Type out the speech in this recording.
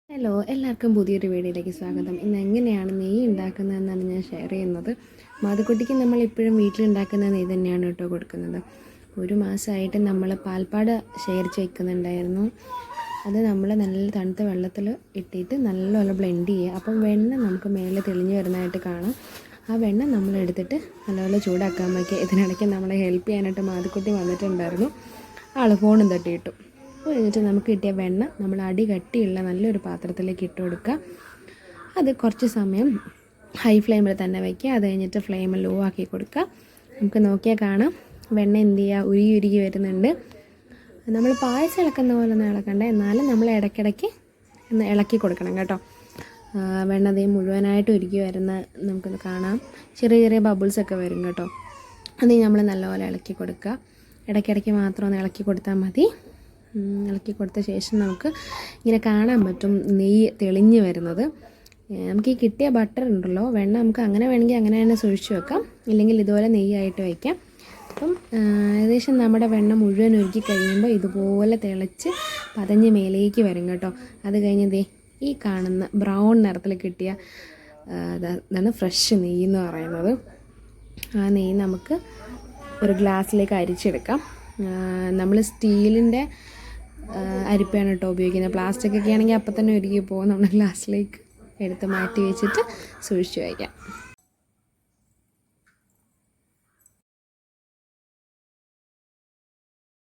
Hello, എല്ലാവർക്കും പുതിയൊരു വീഡിയോയിലേക്ക് സ്വാഗതം. ഇന്ന് എങ്ങനെയാണ് നെയ്യ് ഉണ്ടാക്കുന്നതെന്നാണ് ഞാൻ ഷെയർ ചെയ്യുന്നത്. മാതുക്കുട്ടിക്ക് നമ്മൾ ഇപ്പോഴും വീട്ടിലുണ്ടാക്കുന്ന നെയ്യ് തന്നെയാണ് കേട്ടോ കൊടുക്കുന്നത്. ഒരു മാസമായിട്ട് നമ്മൾ പാൽപ്പാട് ശേഖരിച്ച് വയ്ക്കുന്നുണ്ടായിരുന്നു. അത് നമ്മൾ നല്ല തണുത്ത വെള്ളത്തിൽ ഇട്ടിട്ട് നല്ലപോലെ ബ്ലെൻഡ് ചെയ്യുക. അപ്പം വെണ്ണ നമുക്ക് മേളിൽ തെളിഞ്ഞ് വരുന്നതായിട്ട് കാണാം. ആ വെണ്ണ നമ്മളെടുത്തിട്ട് നല്ലപോലെ ചൂടാക്കാൻ വയ്ക്കുക. ഇതിനിടയ്ക്ക് നമ്മളെ ഹെൽപ്പ് ചെയ്യാനായിട്ട് മാതുക്കുട്ടി വന്നിട്ടുണ്ടായിരുന്നു. ആൾ ഫോണും തട്ടിയിട്ടു. എന്നിട്ട് നമുക്ക് കിട്ടിയ വെണ്ണ നമ്മൾ അടി കട്ടിയുള്ള നല്ലൊരു പാത്രത്തിലേക്ക് ഇട്ട് കൊടുക്കുക. അത് കുറച്ച് സമയം ഹൈ ഫ്ലെയിമിൽ തന്നെ വയ്ക്കുക. അത് കഴിഞ്ഞിട്ട് ഫ്ലെയിം ലോ ആക്കി കൊടുക്കുക. നമുക്ക് നോക്കിയാൽ കാണാം വെണ്ണ എന്ത് ചെയ്യുക, ഉരുകി വരുന്നുണ്ട്. നമ്മൾ പായസം ഇളക്കുന്ന പോലെ ഒന്നും ഇളക്കണ്ട, എന്നാലും നമ്മൾ ഇടയ്ക്കിടയ്ക്ക് ഒന്ന് ഇളക്കി കൊടുക്കണം കേട്ടോ. വെണ്ണ ദേ മുഴുവനായിട്ട് ഉരുകി വരുന്ന നമുക്കൊന്ന് കാണാം. ചെറിയ ചെറിയ ബബിൾസൊക്കെ വരും കേട്ടോ. അത് നമ്മൾ നല്ലപോലെ ഇളക്കി കൊടുക്കുക. ഇടയ്ക്കിടയ്ക്ക് മാത്രം ഒന്ന് ഇളക്കി കൊടുത്താൽ മതി. ഇളക്കി കൊടുത്ത ശേഷം നമുക്ക് ഇങ്ങനെ കാണാൻ പറ്റും നെയ്യ് തെളിഞ്ഞ് വരുന്നത്. നമുക്ക് ഈ കിട്ടിയ ബട്ടർ ഉണ്ടല്ലോ, വെണ്ണ നമുക്ക് അങ്ങനെ വേണമെങ്കിൽ അങ്ങനെ തന്നെ സൂക്ഷിച്ച് വെക്കാം, ഇല്ലെങ്കിൽ ഇതുപോലെ നെയ്യായിട്ട് വയ്ക്കാം. അപ്പം ഏകദേശം നമ്മുടെ വെണ്ണ മുഴുവൻ ഉരുക്കി കഴിയുമ്പോൾ ഇതുപോലെ തിളച്ച് പതഞ്ഞ് മേലേക്ക് വരും കേട്ടോ. അത് കഴിഞ്ഞ് ദേ ഈ കാണുന്ന ബ്രൗൺ നിറത്തിൽ കിട്ടിയ ഇതാണ് ഫ്രഷ് നെയ്യ് എന്ന് പറയുന്നത്. ആ നെയ്യ് നമുക്ക് ഒരു ഗ്ലാസ്സിലേക്ക് അരിച്ചെടുക്കാം. നമ്മൾ സ്റ്റീലിൻ്റെ അരിപ്പയാണ് കേട്ടോ ഉപയോഗിക്കുന്നത്. പ്ലാസ്റ്റിക് ഒക്കെ ആണെങ്കിൽ അപ്പം തന്നെ ഉരുകി പോകും. നമ്മൾ ഗ്ലാസ്സിലേക്ക് എടുത്ത് മാറ്റി വെച്ചിട്ട് സൂക്ഷിച്ച് വയ്ക്കാം.